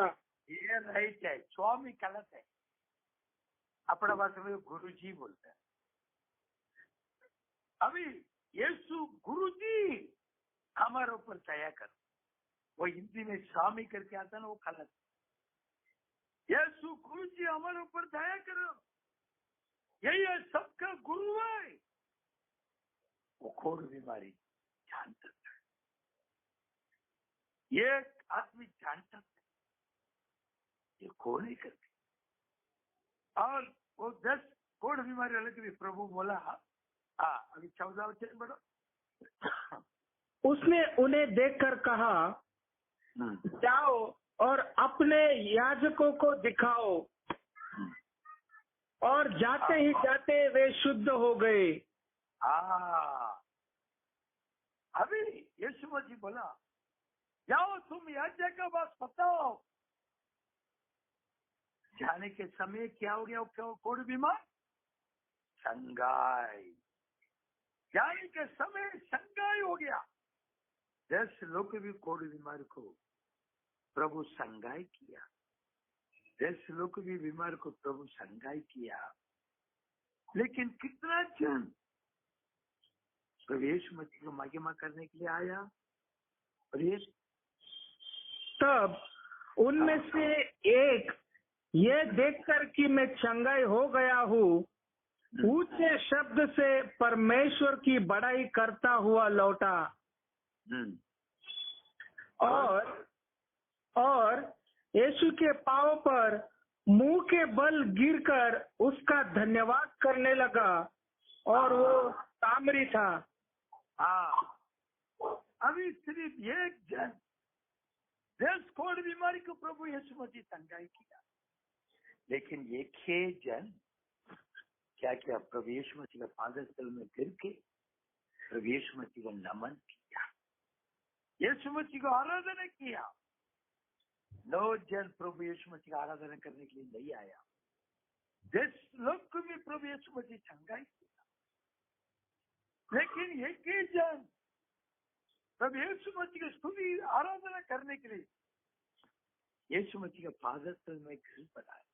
A: ये राइट है, स्वामी गलत है। अपना भाषा में गुरुजी बोलता है। अभी यीशु गुरुजी हमारे ऊपर दया करो। वो हिंदी में स्वामी करके आता ना, वो गलत। यीशु गुरुजी हमारे ऊपर दया करो, यही है सबका गुरु है। वो खोड़ बीमारी जानता था, ये आदमी जानता था, ये खोड़ नहीं करते। और वो 10 कोड़ बीमारी अलग भी प्रभु बोला। अभी 14 वचन बढ़ो।
B: उसने उन्हें देखकर कहा, जाओ और अपने याजकों को दिखाओ। और जाते ही जाते वे शुद्ध हो गए।
A: अभी यीशु मसीह बोला, जाओ तुम याजक का पास बताओ। जाने के समय क्या हो गया? क्या कोड़ बीमार? संगाई। जाने के समय संगाई हो गया। 10 लोग भी कोड़ बीमार को प्रभु संगाई किया। 10 लोग भी बीमार को प्रभु संगाई किया। लेकिन कितना जन प्रभु यीशु मसीह को महिमा करने के लिए आया। और ये
B: तब उनमें से एक ये देखकर कि मैं चंगाई हो गया हूँ, ऊंचे शब्द से परमेश्वर की बड़ाई करता हुआ लौटा। और यीशु के पांव पर मुंह के बल गिरकर उसका धन्यवाद करने लगा। और वो सामरी था।
A: अभी सिर्फ एक जन 10 कोड़ बीमारी को प्रभु यीशु मसीह संगाई किया। लेकिन एक ही जन क्या किया? प्रभु यीशु मसीह के पादस्थल में गिर के प्रभु यीशु मसीह को नमन किया, यीशु मसीह को आराधना किया। 9 जन प्रभु यीशु मसीह का आराधना करने के लिए नहीं आया। 10 लोग को भी प्रभु यीशु मसीह संगाई किया। लेकिन एक ही जन प्रभु यीशु मसीह की स्तुति आराधना करने के लिए यीशु मसीह के पादस्थल में घर पर आया।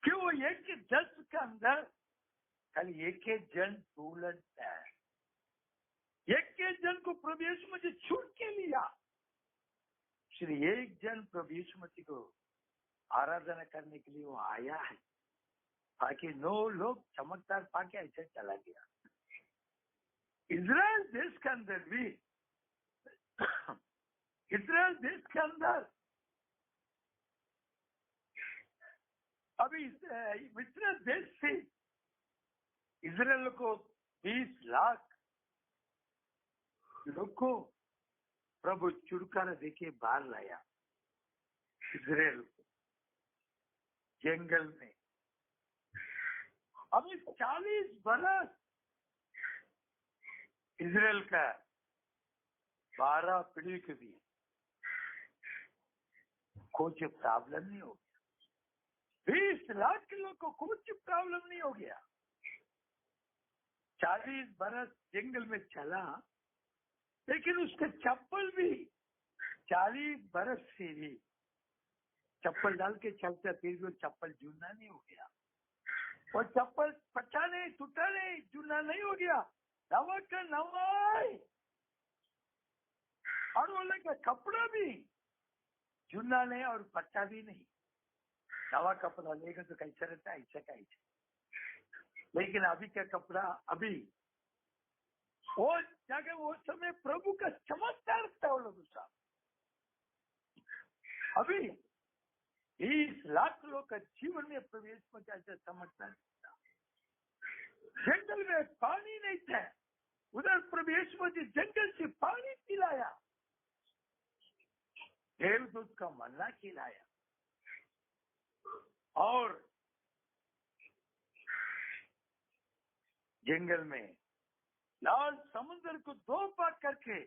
A: क्यों? एक 10 के अंदर खाली एक जन तुलन है। एक जन को प्रभु यीशु मसीह छूट के लिया। श्री एक जन प्रभु यीशु मसीह को आराधना करने के लिए वो आया है, ताकि 9 लोग चमत्कार पाके ऐसे चला गया। इजराइल देश के अंदर भी, इजराइल देश के अंदर अभी मिस्र देश से इजराइल को 20 लाख लोग को प्रभु छुटकारा देके बाहर लाया। इजराइल को जंगल में अभी 40 बरस इजराइल का 12 पीढ़ी के भी कुछ प्रॉब्लम नहीं हो गया। 20 लाख के लोग को कुछ प्रॉब्लम नहीं हो गया। 40 बरस जंगल में चला, लेकिन उसका चप्पल भी 40 बरस से भी चप्पल डाल के चलता, फिर भी चप्पल जूना नहीं हो गया। और चप्पल फटा नहीं, टूटा नहीं, जूना नहीं हो गया, नवा का नवा। और वो लगा कपड़ा भी जूना नहीं और फटा भी नहीं। नवा कपड़ा लेगा तो कैसा रहता है, ऐसा का ऐसा। लेकिन अभी का कपड़ा, अभी वो जगह वो समय प्रभु का चमत्कार था। वो लोग साहब अभी 20 लाख लोग का जीवन में प्रवेश में कैसे चमत्कार था। जंगल में पानी नहीं था, उधर प्रवेश में जंगल से पानी पिलाया, देवदूत का मन्ना खिलाया। और जंगल में लाल समुद्र को 2 भाग करके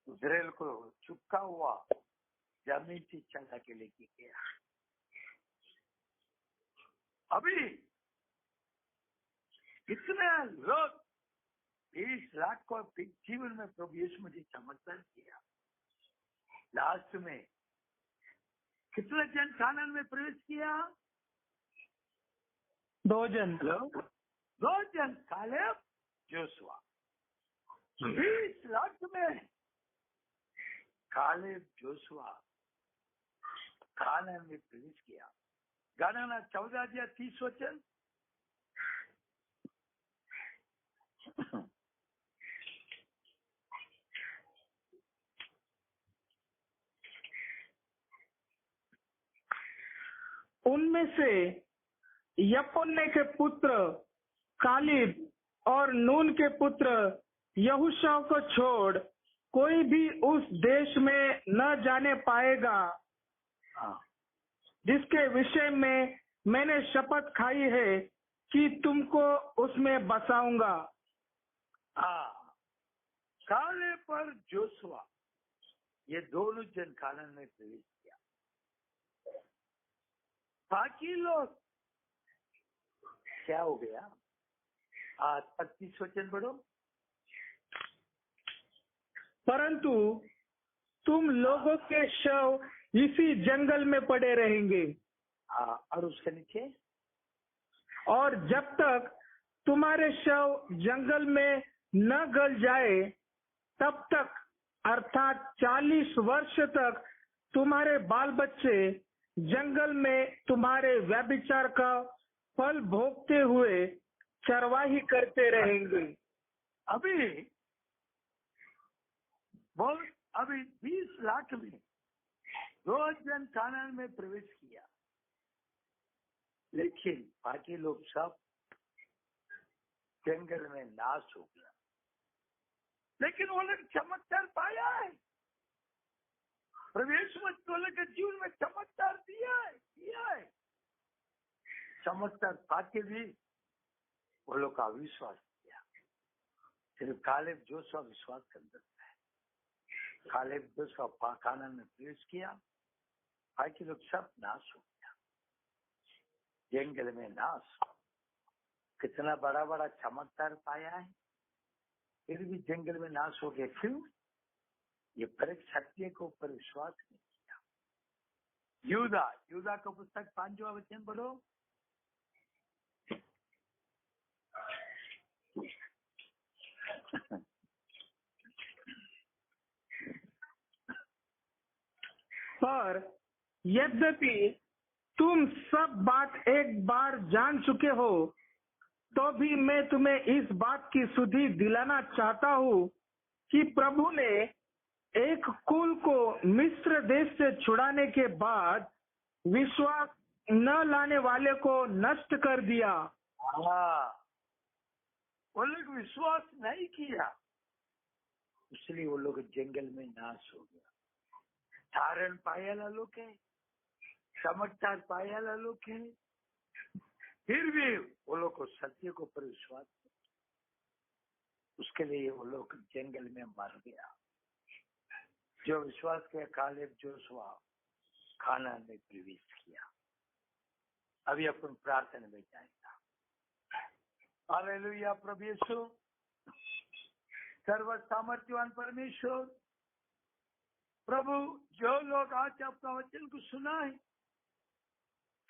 A: इजराइल को चुपका हुआ जमीन से चला के लेके गया। अभी इतने लोग 20 लाख को जीवन में प्रभु यीशु मसीह चमत्कार किया। लास्ट में कितने जन कानन में प्रवेश किया?
B: 2 जन।
A: हेलो, दो जन कालेब जोशुआ। 20 लाख में कालेब जोशुआ कानान में प्रवेश किया। गणना 14:30 वचन।
B: उनमें से यपुन्ने के पुत्र कालिब और नून के पुत्र यहोशू को छोड़ कोई भी उस देश में न जाने पाएगा जिसके विषय में मैंने शपथ खाई है कि तुमको उसमें बसाऊंगा।
A: काले पर जोशुआ ये दोनों जन कानान में प्रवेश किया। बाकी लोग क्या हो गया? 25 वचन पढ़ो।
B: परंतु तुम लोगों के शव इसी जंगल में पड़े रहेंगे।
A: और उसके नीचे,
B: और जब तक तुम्हारे शव जंगल में न गल जाए तब तक, अर्थात 40 वर्ष तक तुम्हारे बाल बच्चे जंगल में तुम्हारे व्यभिचार का फल भोगते हुए चरवाही करते रहेंगे।
A: अभी 20 लाख में 2 जन कानान में प्रवेश किया, लेकिन बाकी लोग सब जंगल में नाश हो गया। लेकिन वो लोग चमत्कार पाया है, प्रवेश मत के जीवन में चमत्कार दिया है। चमत्कार पाके भी वो लोग का विश्वास किया। सिर्फ कालेब जोशुआ विश्वास कर सकता है। कालेब जोशुआ कानान में प्रवेश किया, बाकी लोग सब नाश हो गया, जंगल में नाश। कितना बड़ा बड़ा चमत्कार पाया है, फिर भी जंगल में नाश हो गया। क्यों? ये फर्क सत्य के ऊपर विश्वास नहीं किया। यूदा का पुस्तक 5वां वचन पढ़ो।
B: पर यद्यपि तुम सब बात एक बार जान चुके हो, तो भी मैं तुम्हें इस बात की सुधि दिलाना चाहता हूँ कि प्रभु ने एक कुल को मिस्र देश से छुड़ाने के बाद विश्वास न लाने वाले को नष्ट कर दिया।
A: वो लोग विश्वास नहीं किया, इसलिए वो लोग जंगल में नाश हो गया। धारण पाया लोग है, चमत्कार पाया लोग है, फिर भी वो लोग को सत्य को पर विश्वास नहीं, उसके लिए वो लोग जंगल में मर गया। जो विश्वास किया कालेब जोशुआ कानान में प्रवेश किया। अभी अपन प्रार्थना में जाएगा। हालेलुया। प्रभु यीशु, सर्व सामर्थ्यवान परमेश्वर, प्रभु जो लोग आज आपका वचन को सुना है,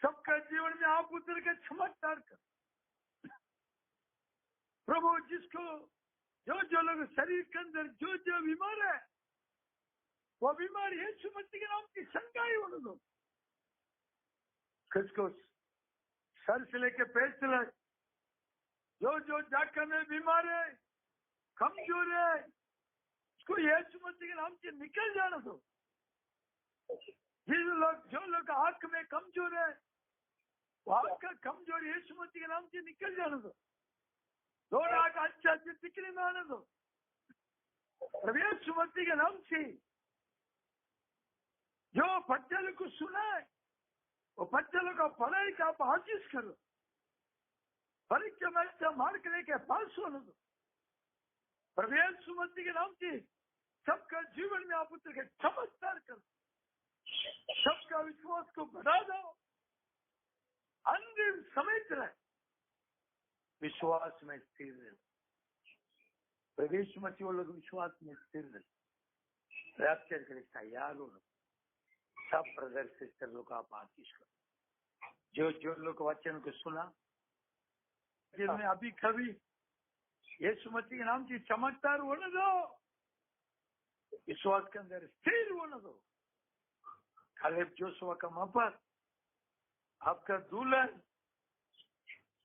A: सबका जीवन में आप उतर के चमत्कार कर। प्रभु जिसको जो लोग शरीर के अंदर जो बीमार है, वो बीमार यीशु मसीह के नाम की संगाई होने दो। किसको सर से लेके पैर से ले, जो जाकर में बीमार है, कमजोर है, उसको यीशु मसीह के नाम से निकल जाने दो। जो लोग आंख में कमजोर है, वो आंख का कमजोर यीशु मसीह के नाम से निकल जाने दो। दोनों आंख अच्छा से दिखने में आने दो। यीशु मसीह के नाम से जो बच्चे को सुना है, वो बच्चे का पढ़ाई का आप आशीष करो। परीक्षा में अच्छा मार्क लेके पास होने दो। यीशु मसीह के नाम से सबका जीवन में आप उतर के चमत्कार करो। सबका विश्वास को बढ़ा दो। अंतिम समय तक विश्वास में स्थिर रहे। प्रवेश मसीह वो लोग विश्वास में स्थिर रहे। रैप्चर के लिए तैयार हो। सब ब्रदर सिस्टर लोग आप आशीष करो। जो लोग वचन को सुना, जिनमें अभी कभी यीशु मसीह के नाम की चमत्कार होने दो, विश्वास के अंदर स्थिर होने दो। कालेब जोशुआ का मफत, आपका दुल्हन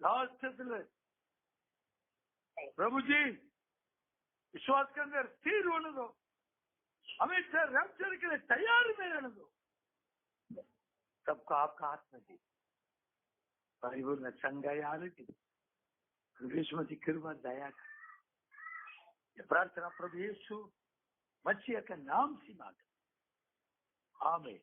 A: लास्ट दुल्हन प्रभु जी विश्वास के अंदर स्थिर होने दो, हमेशा रैप्चर के लिए तैयार में रहने दो। सबको आपका हाथ में दी परिपूर्ण संगाई आरती यीशु मसीह कृपा दया कर। ये प्रार्थना प्रभु यीशु मसीह के नाम से मांगे, आमीन।